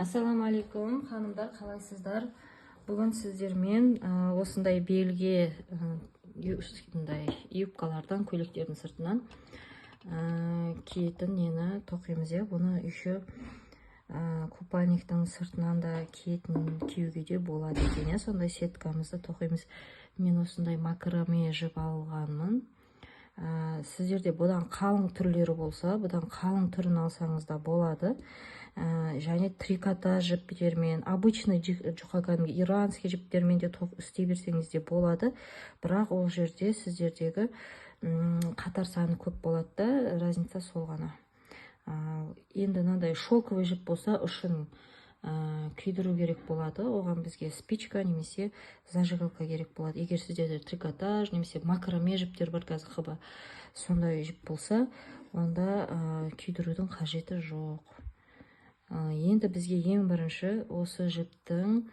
Ассаламу алейкум, ханымдар, қалайсыздар? Бүгін сіздермен осындай белге юбкалардан, көйлектердің сыртынан киетін нені тоқимыз. Бұны еще купальниктің сыртынан да киюге де болады екен. Сондай сеткамызды тоқимыз. Мен осындай макраме жіп алғанмын. Сіздерде бұдан қалың түрлері болса, бұдан қалың түрін алсаңыз да болады. Және трикотаж жіптермен, обычный жұқадан иранский жіптермен де істей берсеңіз де болады. Бірақ ол жерде сіздердегі қатар саны көп болады да, разница сол ғана. Енді мынандай шелковый жіп болса, ұшын күйдіру керек болады. Оған бізге спичка немесе зажигалка керек болады. Егер сіздерде трикотаж немесе макраме жіптер бар, қазір қыба сондай жіп болса, онда күйдірудің қажеті жоқ. Енді бізге ең бірінші осы жіптің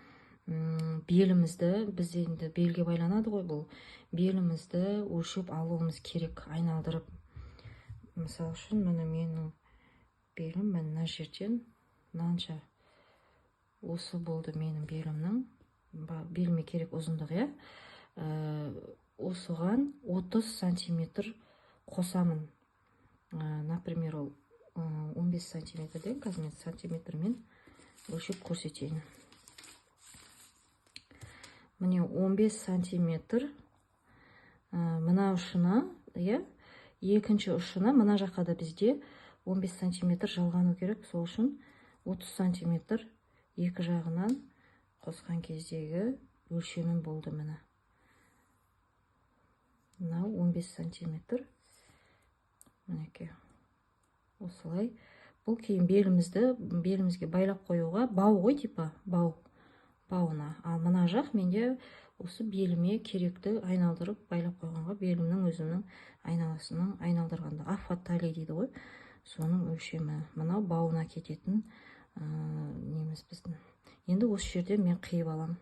белімізді, біз енді белге байланады ғой бұл, белімізді өлшеп алуымыз керек, айналдырып. Мысалы үшін, міне менің белім, мына жерден мынанша осы болды менің белімнің, беліме керек ұзындық, осыған 30 сантиметр қосамын. Например, ол 15 сантиметрден, қазір мен сантиметрмен өлшеп көрсетейін. Міне 15 сантиметр мына ұшына, екінші ұшына, мына жаққа да бізде 15 сантиметр жалғану керек. Сол үшін 30 сантиметр екі жағынан қосқан кездегі өлшемім болды міне. Мынау 15 сантиметр. Мінеке. Осылай. Бұл кейін белімізге байлап қоюға, бау ғой типа, бауына. Ал мына жақ менде осы беліме керекті айналдырып байлап қойғанға, белімнің өзінің айналасының айналдырғанда, аффатали дейді ғой, соның өлшемі. Мынау бауына кететін неміз біздің. Енді осы жерде мен қиып алам.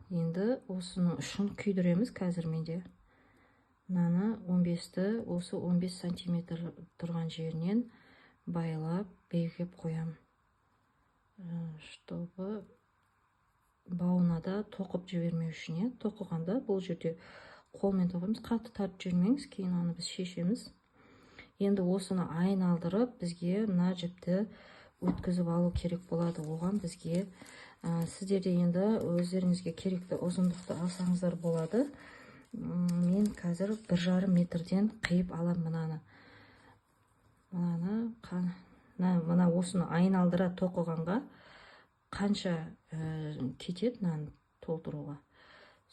Енді осының ұшын күйдіреміз қазір менде. Мынаны 15-ті, осы 15 сантиметр тұрған жерінен байлап, белгілеп қоям. Чтобы бауына да тоқып жібермеу үшін, тоқығанда бұл жерде қолмен тоқимыз, қатты тартып жібермеңіз, кейін оны біз шешеміз. Енді осыны айналдырып, бізге мына жіпті өткізіп алу керек болады. Оған бізге сіздерде енді өздеріңізге керекті ұзындықты алсаңыздар болады. Мен қазір 1,5 метрден қиып алам мынаны. Мына осыны айналдыра тоқығанға қанша кетеді мынаны толтыруға.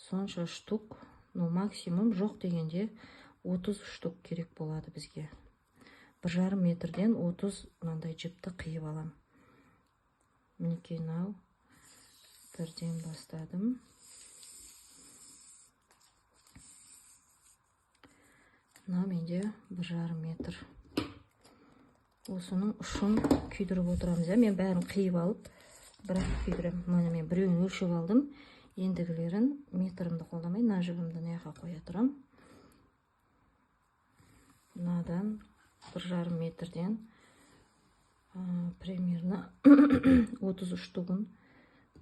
Сонша штук, максимум жоқ дегенде 30 штук керек болады бізге. 1,5 метрден 30 мынандай жіпті қиып алам. Мінекей мынау бірден бастадым. Мынау менде 1,5 метр. Осының ұшын күйдіріп отырамыз. Мен бәрін қиып алып, бірақ күйдірем. Мен біреуін өлшеп алдым. Ендігілерін метрімді қолдамай, мына жібімді неяқа қоя тұрам. Мынадан 1,5 метрден примерно 30 штугын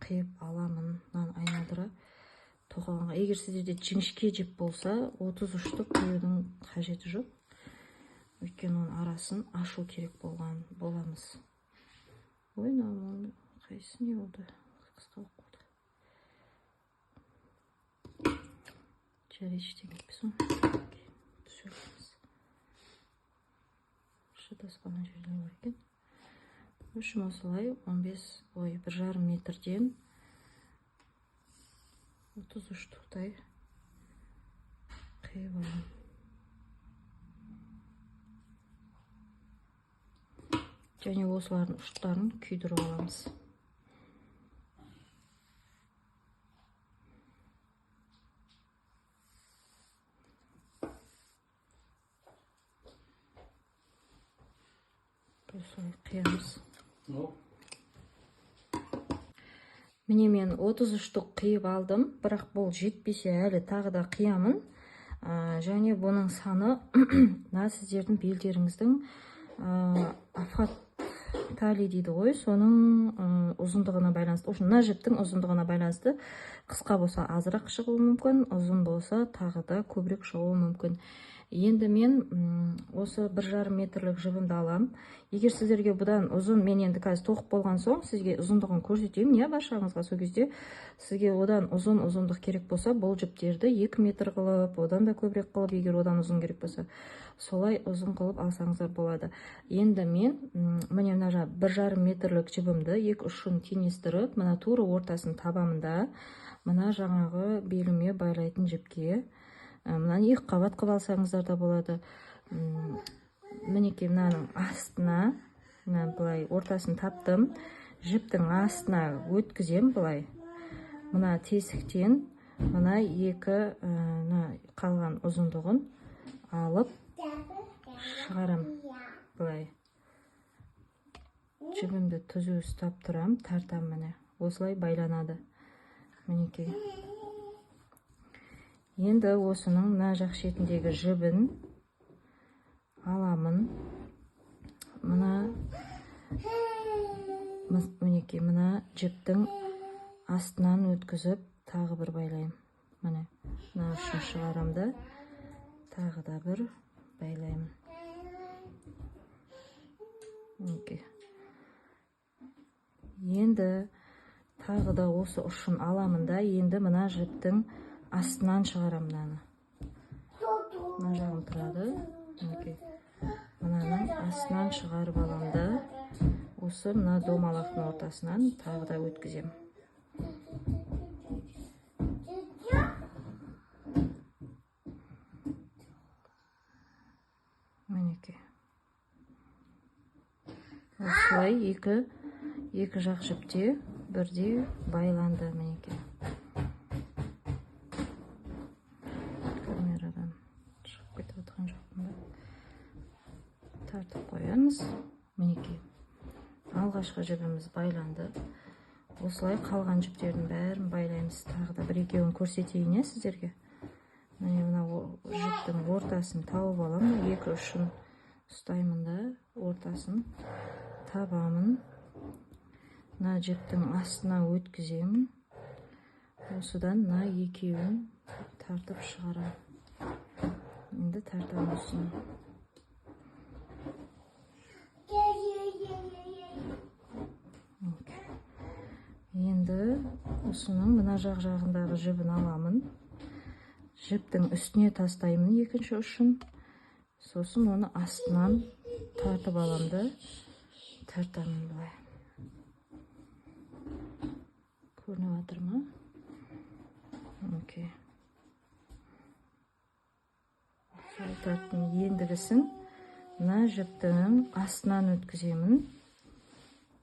қиып аламын. Мынаны айналдыра тоқығанға. Егер сіздерде жіңішке жіп болса, 30 штук қиюдың қажеті жоқ. Өйткені оның арасын ашу керек боламыз. Ой, қайсы не болды? Қысқа болды. Жарай ештеңе етпесін. Түсіреміз. Шыдасқаны жерден бар екен. Үшім осылай 1,5 метрден 30 штуктай қиып алам. Және осылардың ұштарын күйдіріп аламыз. Осылай қиямыз. Міне мен 30 штук қиып алдым, бірақ бұл жетпесе әлі тағы да қиямын. Және бұның саны сіздердің белдеріңіздің афат тали дейді ғой, соның ұзындығына байланысты, мына жіптің ұзындығына байланысты қысқа болса азырақ шығуы мүмкін, ұзын болса тағы да көбірек шығуы мүмкін. Енді мен осы 1,5 метрлік жібімді алам. Егер сіздерге бұдан ұзын, мен енді қазір тоқып болған соң сізге ұзындығын көрсетемін, иә, баршаңызға. Сол кезде сізге одан ұзындық керек болса, бұл жіптерді 2 метр қылып, одан да көбірек қылып, егер одан ұзын керек болса, солай ұзын қылып алсаңыздар болады. Енді мен міне мына 1,5 метрлік жібімді екі ұшын теңестіріп, мына тура ортасын табамында, мына жаңағы беліме байлайтын жіпке мынаны 2 қабат қылып алсаңыздар да болады. Мінекей мынаның астына, былай ортасын таптым, жіптің астына өткізем былай. Мына тесіктен мына екі қалған ұзындығын алып шығарам былай. Жібімді түзу ұстап тұрам, тартам, міне. Осылай байланады. Мінекей. Енді осының мына жақ шетіндегі жібін аламын. Мінекей, мына жіптің астынан өткізіп, тағы бір байлайым. Міне, мына ұшын шығарамда, тағы да бір байлайым. Мінекей. Енді тағы да осы ұшын аламында, енді мына жіптің астынан шығарам мынаны. Мына жағым тұрады. Мынаның астынан шығарып аламда, осы мына домалақтың ортасынан тағы да өткізем. Мінекей. Осылай екі жақ жіпте бірде байланды, мінекей. Тартып қоямыз. Мінекей. Алғашқы жібіміз байланды. Осылай қалған жіптердің бәрін байлаймыз. Тағы да бір-екеуін көрсетейін сіздерге. Міне мына жіптің ортасын тауып аламын. Екі ұшын ұстаймын да, ортасын табамын. Мына жіптің астына өткіземін. Осыдан мына екеуін тартып шығарам. Енді тартам осыны. Енді осының мына жағындағы жібін аламын. Жіптің үстіне тастаймын екінші ұшын. Сосын оны астынан тартып аламды. Тартамын бұлай. Көрініп жатыр ма? Окей. Сол тарттым. Ендігісін мына жіптің астынан өткіземін.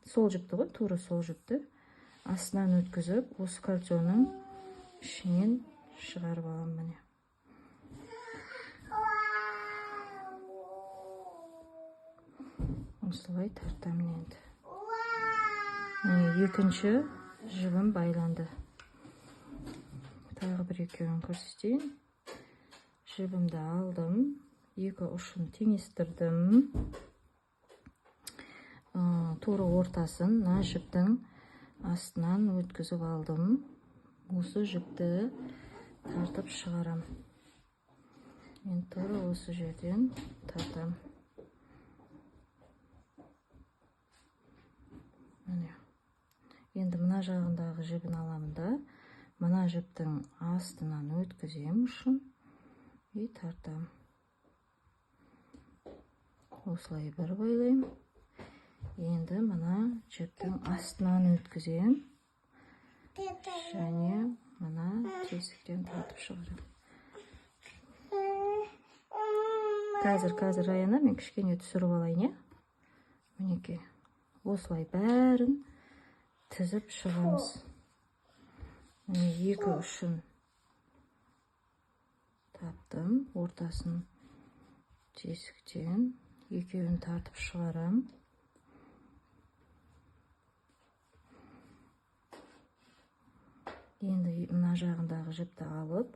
Сол жіпті ғой, тура сол жіпті. Астынан өткізіп, осы кольцоның ішінен шығарып алам міне. Осылай тартам енді. Екінші жібім байланды. Тағы бір-екеуін көрсетейін. Жібімді алдым, екі ұшын теңестірдім. Тура ортасын мына жіптің астынан өткізіп алдым. Осы жіпті тартып шығарам. Мен тура осы жерден тартам. Енді мына жағындағы жібін аламын да, мына жіптің астынан өткізем ұшын и тартам. Осылай бір байлайым. Енді мына жіптің астынан өткізем. Және мына тесіктен тартып шығарам. Қазір Раяна, мен кішкене түсіріп алайын, мінекей. Осылай бәрін тізіп шығамыз. Екі ұшын таптым, ортасын тесіктен екеуін тартып шығарам. Енді мына жағындағы жіпті алып,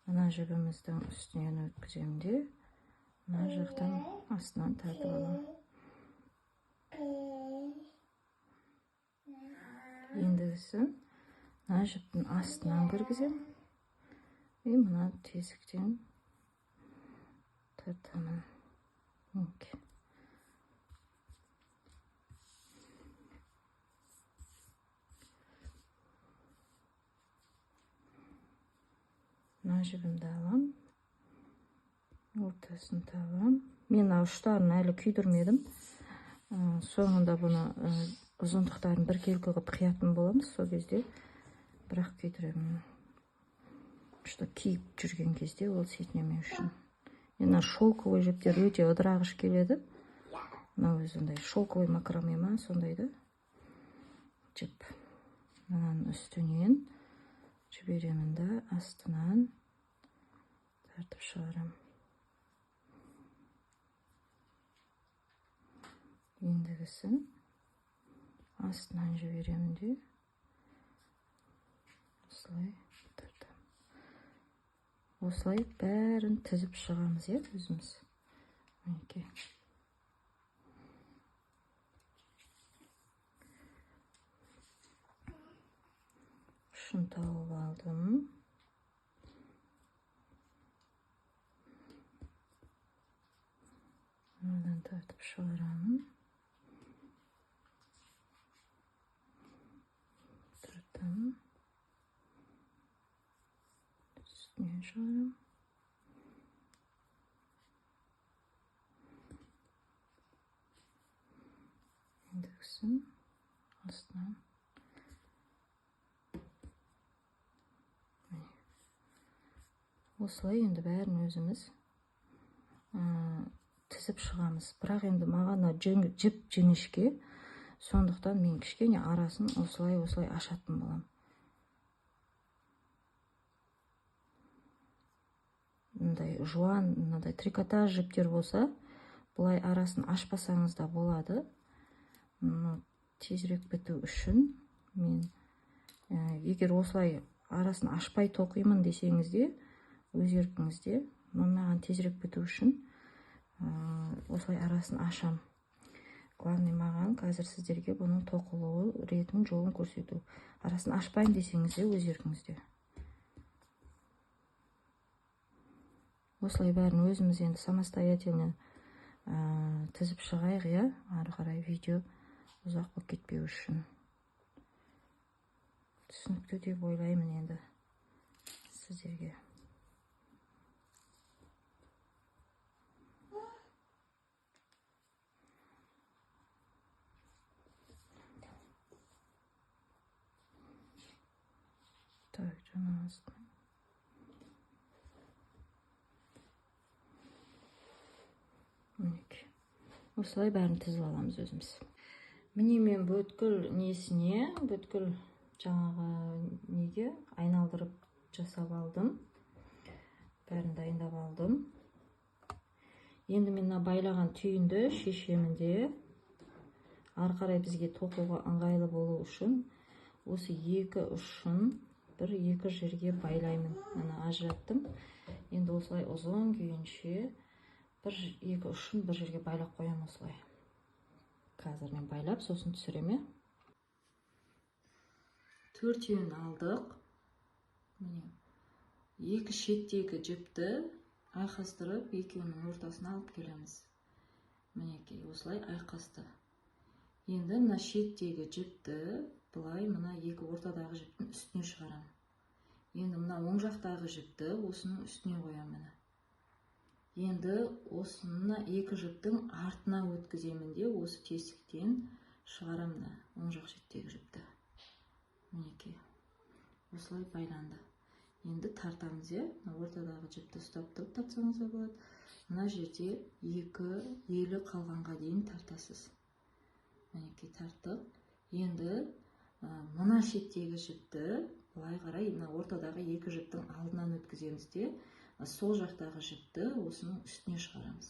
мына жібіміздің үстінен өткіземде, мына жақтан астынан тартып аламын. Ендігісін мына жіптің астынан кіргіземін. Мына тесіктен тартамын. Мына жібімді аламын. Ортасын табам. Мен ұштарын әлі күйдірмедім. Соңында бұны ұзындықтарын бір келкі қылып қиятын боламыз. Сол кезде бірақ күйдіремін. Что киіп жүрген кезде ол сетінеме үшін. Мына шелковый жіптер өте ыдырағыш келеді. Мына өзіндай шелковый макраме ма сондайды жіп. Мынаның үстінен жіберемін да астынан тартып шығарам. Ендігісін астынан жіберемін де осылай тартам. Осылай бәрін тізіп шығамыз, өзіміз. Мінекей. Ұшын тауып алдым. Одан тартып шығарамын. Тартам. Үстіне шығарам. Ендігісін астынан. Осылай енді бәрін өзіміз тізіп шығамыз. Бірақ енді маған жіп жіңішке, сондықтан мен кішкене арасын осылай ашатын болам. Мындай жуан, мындай трикотаж жіптер болса, бұлай арасын ашпасаңыз да болады. Тезірек біту үшін мен егер осылай арасын ашпай тоқимын десеңіз де, өз еркіңізде, маған тезірек біту үшін осылай арасын ашам. Главный маған қазір сіздерге бұның тоқылуы ретін жолын көрсету. Арасын ашпайын десеңіз де, өз еркіңізде. Осылай бәрін өзіміз енді самостоятельно тізіп шығайық, ары қарай видео ұзақ болып кетпеу үшін. Түсінікті деп ойлаймын енді сіздерге. Так, жаңа астын. Осылай бәрін тізіп аламыз өзіміз. Міне мен бүткіл несіне, бүткіл жаңағы неге айналдырып жасап алдым. Бәрін дайындап алдым. Енді мен байлаған түйінді шешемін де. Ары қарай бізге тоқуға ыңғайлы болу үшін осы екі ұшын бір-екі жерге байлаймын. Мына ажыраттым. Енді осылай ұзын күйінше бір-екі ұшын бір жерге байлап қоям осылай. Қазір мен байлап, сосын түсіреме. Төртеуін алдық. Екі шеттегі жіпті айқастырып, екеуінің ортасына алып келеміз. Мінекей, осылай айқасты. Енді мына шеттегі жіпті бұлай мына екі ортадағы жіптің үстіне шығарам. Енді мына оң жақтағы жіпті осының үстіне қоямын. Енді осыны екі жіптің артына өткіземін де, осы тесіктен шығарамын оң жақ шеттегі жіпті. Мінекей, осылай байланды. Енді тартамыз, ортадағы жіпті ұстап тұрып тартсаңыз да болады. Мына жерде екі елі қалғанға дейін тартасыз. Мінекей, тарттық. Енді мына шеттегі жіпті былай қарай ортадағы екі жіптің алдынан өткіземіз де, сол жақтағы жіпті осының үстіне шығарамыз.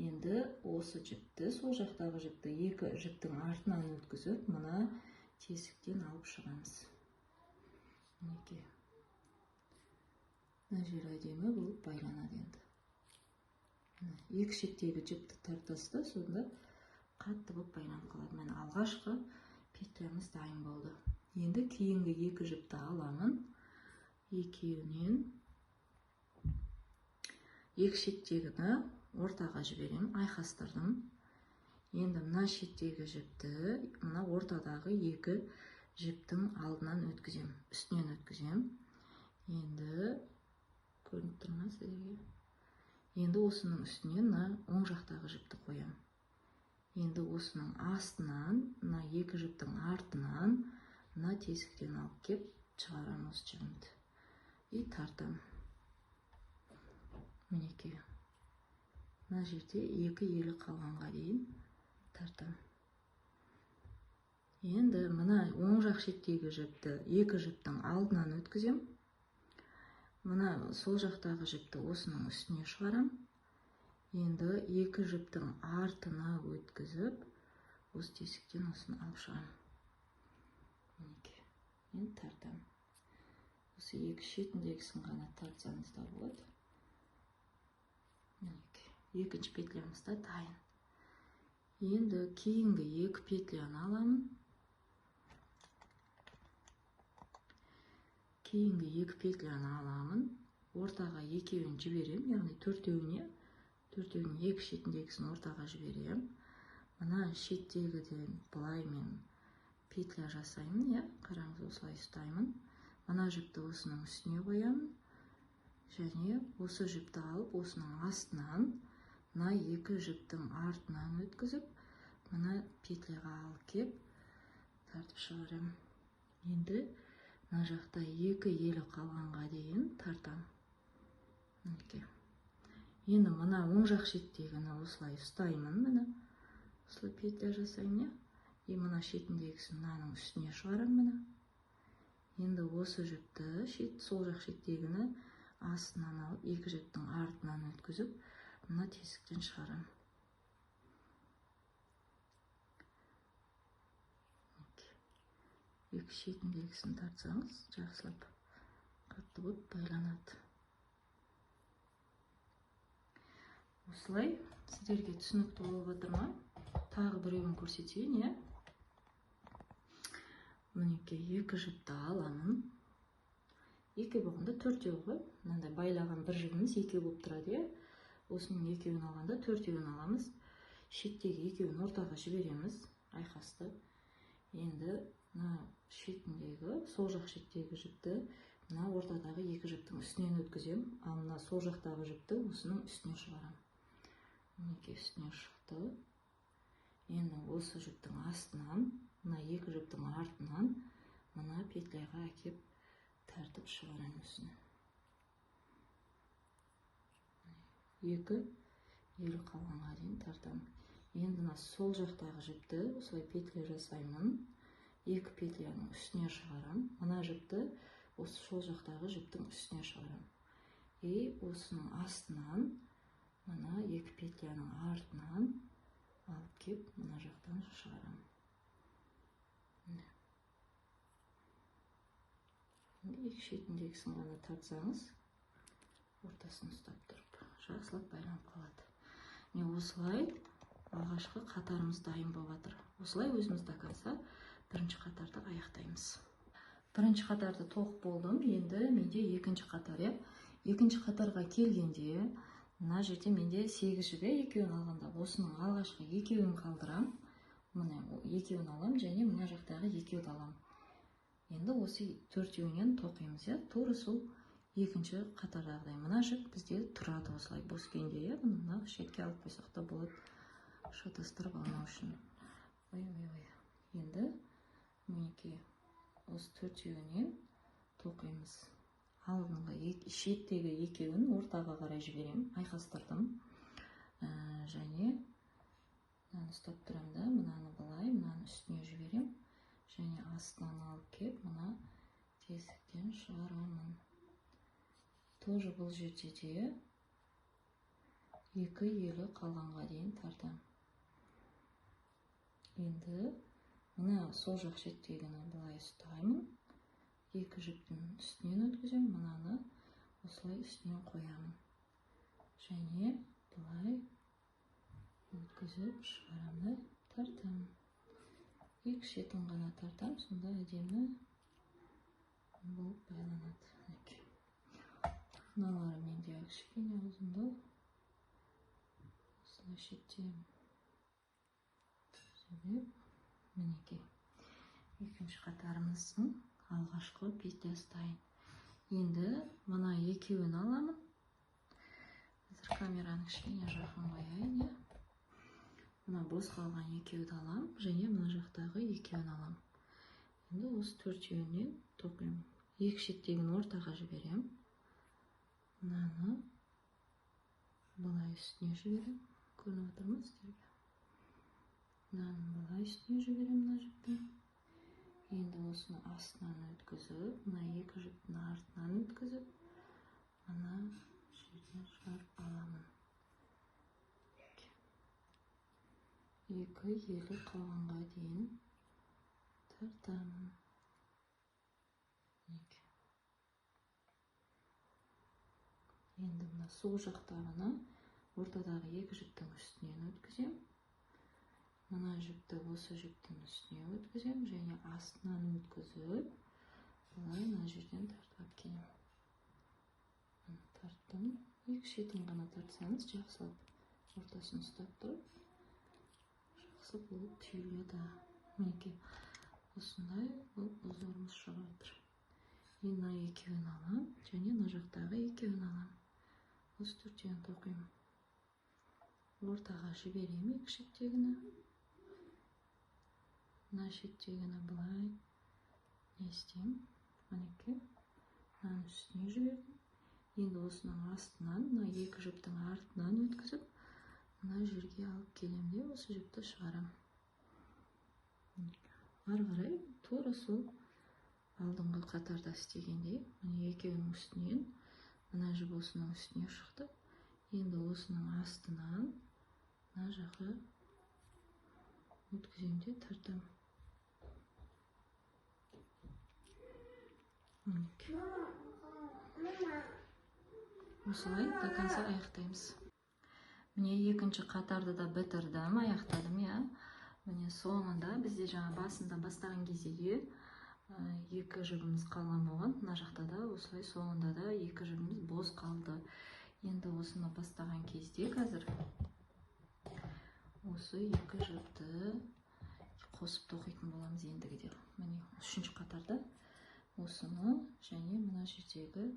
Енді осы жіпті, сол жақтағы жіпті екі жіптің артынан өткізіп, мына тесіктен алып шығамыз. Мінекей. Мына жер әдемі болып байланады енді. екі шеттегі жіпті тартасыз да, сонда қатты болып байланып қалады. Міне алғашқы петлямыз дайын болды. Енді кейінгі екі жіпті аламын. Екеуінен екі шеттегіні ортаға жіберем, айқастырдым. Енді мына шеттегі жіпті мына ортадағы екі жіптің алдынан өткізем, үстінен өткізем. Енді көрініп тұр ма сіздерге? Енді осының үстінен оң жақтағы жіпті қоям. Енді осының астынан, мына екі жіптің артынан мына тесіктен алып кеп шығарам осы жібімді. И тартам. Мінекей. Мына жерде екі елі қалғанға дейін тартам. Енді мына оң жақ шеттегі жіпті екі жіптің алдынан өткізем. Мына сол жақтағы жіпті осының үстіне шығарам. Енді екі жіптің артына өткізіп, осы тесіктен осыны алып шығарам. Мінекей. Енді тартам. Осы екі шетіндегісін ғана тартсаңыз да болады. Мінекей. Екінші петлямыз да дайын. Енді кейінгі екі петляны аламын. Кейінгі екі петляны аламын. Ортаға екеуін жіберем, яғни төртеуіне екі шетіндегісін ортаға жіберем. Мына шеттегіден былай мен петля жасаймын, қараңыз, осылай ұстаймын. Мына жіпті осының үстіне қоямын. Және осы жіпті алып, осының астынан мына екі жіптің артынан өткізіп, мына петляға алып кеп тартып шығарам. Енді мына жақта екі елі қалғанға дейін тартам. Енді мына оң жақ шеттегіні осылай ұстаймын, міне осылай петля жасаймын. И мына шетіндегісін мынаның үстіне шығарам, міне. Енді осы жіпті сол жақ шеттегіні астынан алып, екі жіптің артынан өткізіп, мына тесіктен шығарам. Екі шетіндегісін тартсаңыз, жақсылап қатты болып байланады. Осылай сіздерге түсінікті болып отыр ма? Тағы біреуін көрсетейін, Мінекей, екі жіпті аламын. Екі болғанда төртеу ғой. Мынандай байлаған бір жібіміз екеу болып тұрады, Осының екеуін алғанда төртеуін аламыз. Шеттегі екеуін ортаға жібереміз, айқасты. Енді мына шетіндегі, сол жақ шеттегі жіпті мына ортадағы екі жіптің үстінен өткізем, ал мына сол жақтағы жіпті осының үстіне шығарам. Мінекей, үстіне шықты. Енді осы жіптің астынан, мына екі жіптің артынан мына петляға әкеп тартып шығарам осыны. Екі елі қалғанға дейін тартам. Енді сол жақтағы жіпті осылай петля жасаймын. Екі петляның үстіне шығарам. Мына жіпті осы сол жақтағы жіптің үстіне шығарам. И осының астынан мына екі петляның артынан алып кеп мына жақтан шығарам. Екі шетіндегісін ғана тартсаңыз, ортасын ұстап тұрып, жақсылап байланып қалады. Осылай алғашқы қатарымыз дайын болып жатыр. Осылай өзіміз до конца бірінші қатарды аяқтаймыз. Бірінші қатарды тоқып болдым, енді менде екінші қатар. Екінші қатарға келгенде, мына жерде менде 8 жібе, екеуін алғанда осының алғашқы екеуін қалдырам. Міне екеуін алам және мына жақтағы екеуді алам. Енді осы төртеуінен тоқимыз, тура сол екінші қатардағыдай. Мына жіп бізде тұрады осылай бос күйінде, мына шетке алып қойсақ та болады, шатастырып алмау үшін. Енді мінекей осы төртеуінен тоқимыз. Алдыңғы шеттегі екеуін ортаға қарай жіберем, айқастырдым. Және мынаны ұстап тұрам да, мынаны былай, мынаны үстіне жіберем. Және астынан алып кеп, мына тесіктен шығарамын. Тоже бұл жерде де екі елі қалғанға дейін тартам. Енді мына сол жақ шеттегіні былай ұстаймын. Екі жіптің үстінен өткізем, мынаны осылай үстінен қоямын. Және былай өткізіп шығарамын да тартамын. Екі шетін ғана тартамын, сонда әдемі болып байланады. Мыналары менде кішкене ұзындау. Осылай шеттеймін. Сөйлеп, мінекей. Екінші қатарымыздың алғашқы петлясы дайын. Енді мына екеуін аламын. Қазір камераны кішкене жақын қояйын, иә. Мына бос қалған екеуді аламын, және мына жақтағы екеуін аламын. Енді осы төртеуінен тоқимын. Екі шеттегін ортаға жіберем. Мынаны былай үстіне жіберем. Көрініп отыр ма сіздерге? Мынаны былай үстіне жіберем, мына жіптің. Енді осыны астынан өткізіп, мына екі жіптің артынан өткізіп, мына жерден шығарып аламын. Екі елі қалғанға дейін тартамын. Енді мына сол жақтағыны ортадағы екі жіптің үстінен өткізем. Мына жіпті осы жіптің үстіне өткізем, және астынан өткізіп, былай мына жерден тартып келем. Тарттым. Екі шетін ғана тартсаңыз, жақсылап ортасын ұстап тұрып, жақсы болып түйіледі. Мінекей, осындай болып узорымыз шығып жатыр. Енді мына екеуін аламын, және мына жақтағы екеуін аламын. Осы төртеуін тоқимын. Ортаға жіберем екі шеттегіні. Мына шеттегіні былай не істеймін? Мінекей, мынаның үстіне жібердім. Енді осының астынан, мына екі жіптің артынан өткізіп, мына жерге алып келемде, осы жіпті шығарам. Ары қарай тура сол алдыңғы қатарда істегендей, мына екеуінің үстінен, мына жіп осының үстіне шықты. Енді осының астынан мына жаққа өткіземде тартам. Осылай до конца аяқтаймыз. Міне екінші қатарды да бітірдім, аяқтадым, иә. Міне соңында бізде жаңа басында бастаған кезде екі жібіміз қалған болған. Мына жақта да осылай соңында да екі жібіміз бос қалды. Енді осыны бастаған кезде қазір осы екі жіпті қосып тоқитын боламыз ендігіде. Міне үшінші қатарда осыны және мына жердегі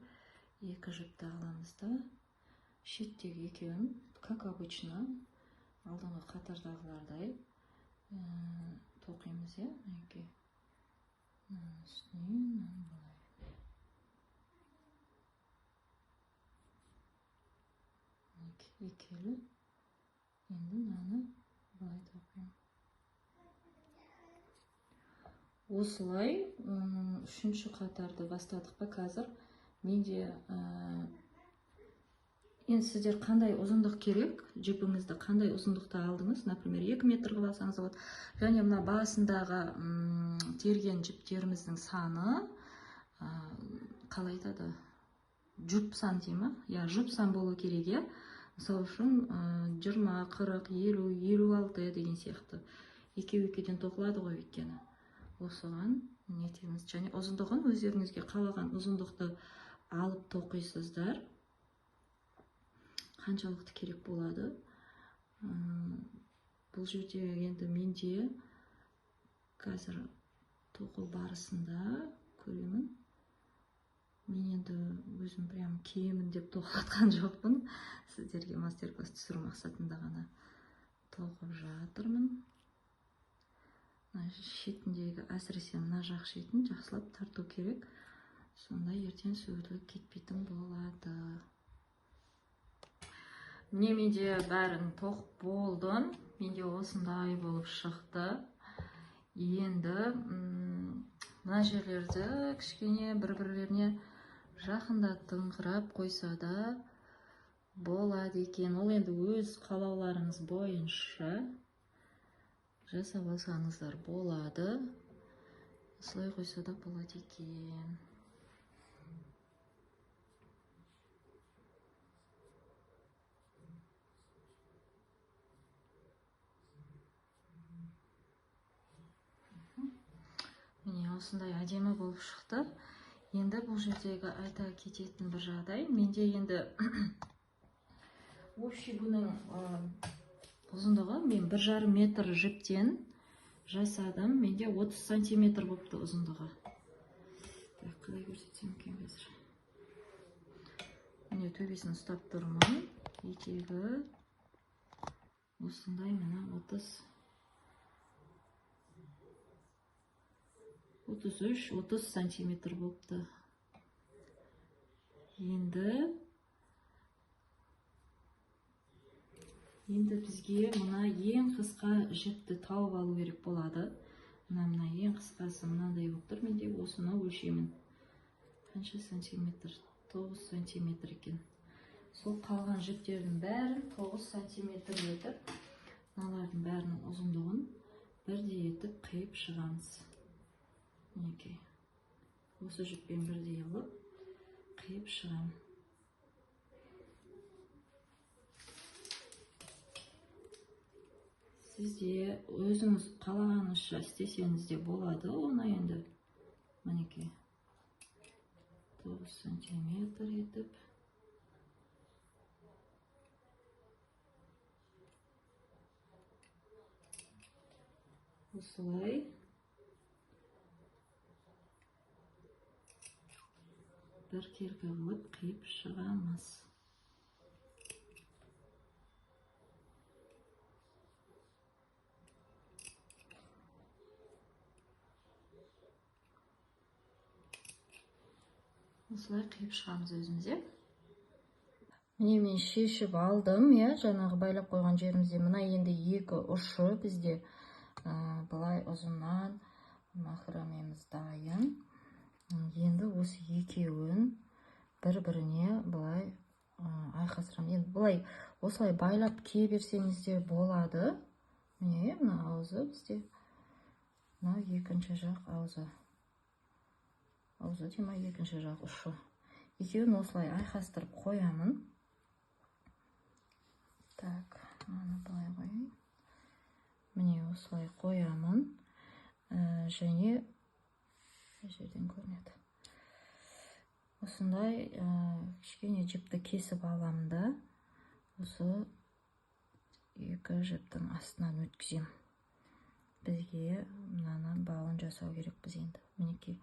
екі жіпті аламыз да шеттегі екеуін, как обычно, алдыңғы қатардағылардай тоқимыз, иә. Мінекей, мынаның үстіне, мынаны былай. Мінекей, екеулі. Енді мынаны былай тоқимын. Осылай үшінші қатарды бастадық па қазір. Менде енді сіздер қандай ұзындық керек, жіпіңізді қандай ұзындықта алдыңыз, например 2 метр қылып алсаңыз болады. Және мына басындағы терген жіптеріміздің саны қалай айтады, жұп сан дей ма? Я, жұп сан болу керек, иә. Мысалы үшін 20, 40, 50, 56 деген сияқты. Екеуден тоқылады ғой өйткені. Осыған нетеміз. Және ұзындығын өздеріңізге қалаған ұзындықты алып тоқисыздар. Қаншалықты керек болады. Бұл жерде енді менде қазір тоқу барысында көремін. Мен енді өзім прям киемін деп тоқылатқан жоқпын. Сіздерге мастер-класс түсіру мақсатында ғана тоқып жатырмын. Шетіндегі, әсіресе мына жақ шетін жақсылап тарту керек. Сонда ертең сөгіліп кетпейтін болады. Міне менде бәрін тоқып болдым. Менде осындай болып шықты. Енді мына жерлерді кішкене бір-бірлеріне жақындатыңқырап қойса да болады екен. Ол енді өз қалауларыңыз бойынша жасап алсаңыздар болады. Осылай қойса да болады екен. осындай әдемі болып шықты. Енді бұл жердегі айта кететін бір жағдай, менде енді общий бұның ұзындығы, мен 1,5 метр жіптен жасадым. Менде 30 сантиметр болыпты ұзындығы. Қалай көрсетсем екен қазір. Міне төбесін ұстап тұрмын. Етегі осындай мына 33-30 сантиметр болыпты. Енді бізге мына ең қысқа жіпті тауып алу керек болады. Мына ең қысқасы мынандай болып тұр. Менде осыны өлшемін. Қанша сантиметр? 9 сантиметр екен. Сол қалған жіптердің бәрін 9 сантиметр етіп, мыналардың бәрінің ұзындығын бірдей етіп қиып шығамыз. Мінекей. Осы жіппен бірдей қылып қиып шығамын. Сізде өзіңіз қалағаныңызша істесеңіз де болады. Оны енді мінекей 9 сантиметр етіп осылай бір кергі қылып қиып шығамыз. Осылай қиып шығамыз өзімізде. Міне мен шешіп алдым, жаңағы байлап қойған жерімізде. Мына енді екі ұшы бізде былай ұзыннан махрамеміз дайын. Енді осы екеуін бір-біріне былай айқастырамын. Енді былай осылай байлап кие берсеңіз де болады. Міне мына аузы бізде. Мына екінші жақ аузы. Аузы дема екінші жақ ұшы. Екеуін осылай айқастырып қоямын. Так, мынаны былай қойайын. Міне осылай қоямын. Және жерден көрінеді. Осындай кішкене жіпті кесіп аламын да, осы екі жіптің астынан өткізем. Бізге мынаны бауын жасау керек біз енді. Мінекей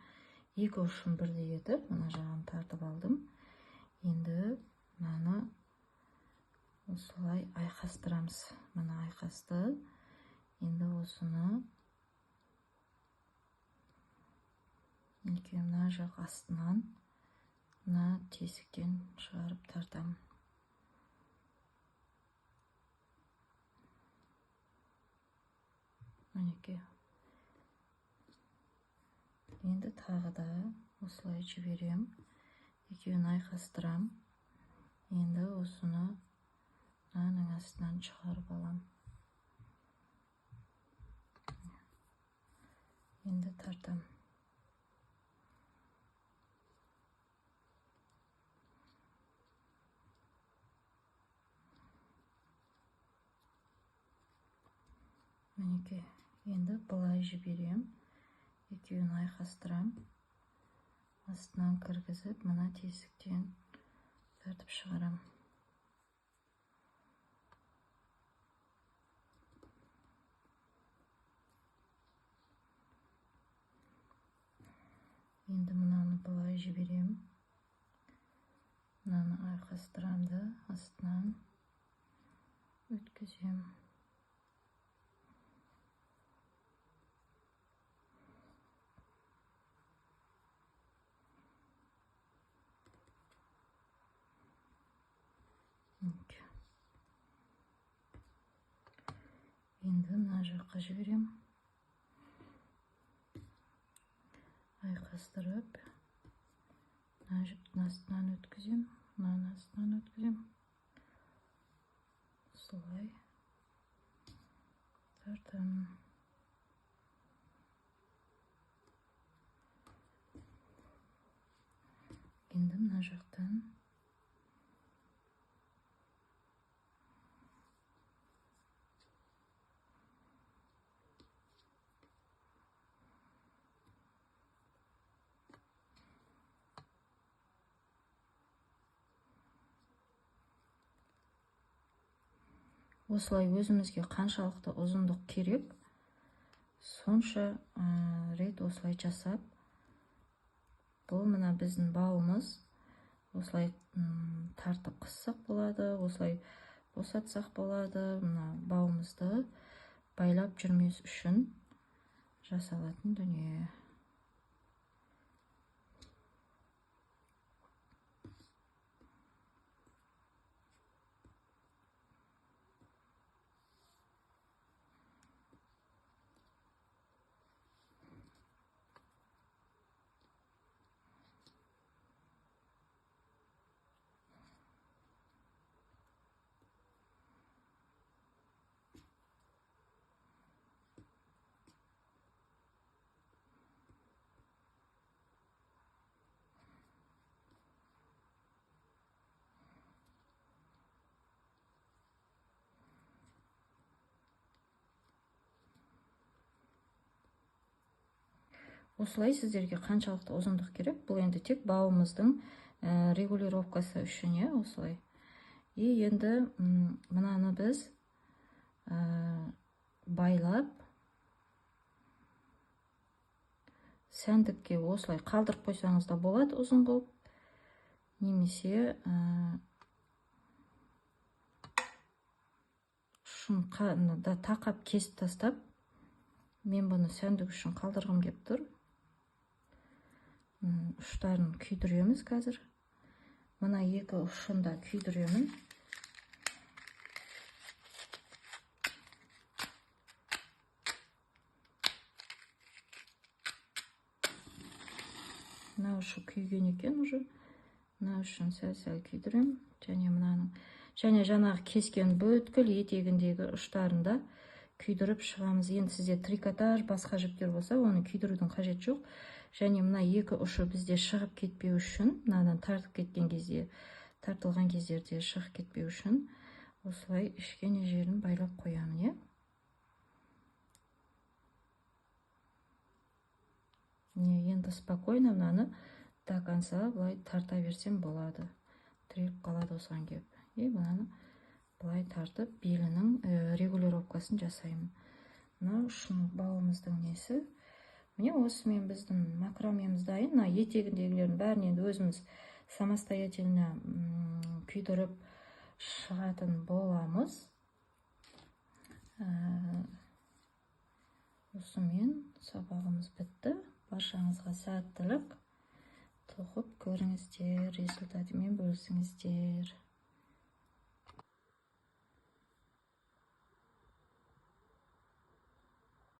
екі ұшын бірдей етіп, мына жағын тартып алдым. Енді мынаны осылай айқастырамыз. Мына айқасты. Енді осыны мына жақ астынан мына тесіктен шығарып тартамын. Мінекей. Енді тағы да осылай жіберем. Екеуін айқастырам. Енді осыны мынаның астынан шығарып алам. Енді тартам. Мінекей. Енді былай жіберем. Екеуін айқастырам. Астынан кіргізіп, мына тесіктен тартып шығарам. Енді мынаны былай жіберем. Мынаны айқастырам да, астынан өткізем. Енді мына жаққа жіберем. Айқастырып, мына жіптің астынан өткізем, мынаның астынан өткізем. Солай тартам. Енді мына жақтан осылай өзімізге қаншалықты ұзындық керек, сонша рет осылай жасап, бұл мына біздің бауымыз, осылай тартып қыссақ болады, осылай босатсақ болады. Мына бауымызды байлап жүрмес үшін жасалатын дүние. Осылай сіздерге қаншалықты ұзындық керек, бұл енді тек бауымыздың регулировкасы үшін, осылай. И енді мынаны біз байлап, сәндікке осылай қалдырып қойсаңыз да болады ұзын қылып, немесе ұшын тақап кесіп тастап, мен бұны сәндік үшін қалдырғым кеп тұр. Ұштарын күйдіреміз қазір. Мына екі ұшын да күйдіремін. Мына ұшы күйген екен уже. Мына ұшын сәл-сәл күйдірем. Және мынаның, және жаңағы кескен бүткіл етегіндегі ұштарында күйдіріп шығамыз. Енді сізде трикотаж, басқа жіптер болса, оны күйдірудің қажет жоқ. Және мына екі ұшы бізде шығып кетпеу үшін, мынадан тартып кеткен кезде, тартылған кездерде шығып кетпеу үшін, осылай ішкене жерін байлап қоямын, Енді спокойно мынаны до конца былай тарта берсем болады. Тіреліп қалады осыған кеп. Мынаны былай тартып, белінің регулировкасын жасаймын. Мына ұшын бауымыздың несі. Міне осымен біздің макрамеміз дайын. Мына етегіндегілердің бәрін енді өзіміз самостоятельно күйдіріп шығатын боламыз. Осымен сабағымыз бітті. Баршаңызға сәттілік. Тоқып көріңіздер, результатымен бөлісіңіздер.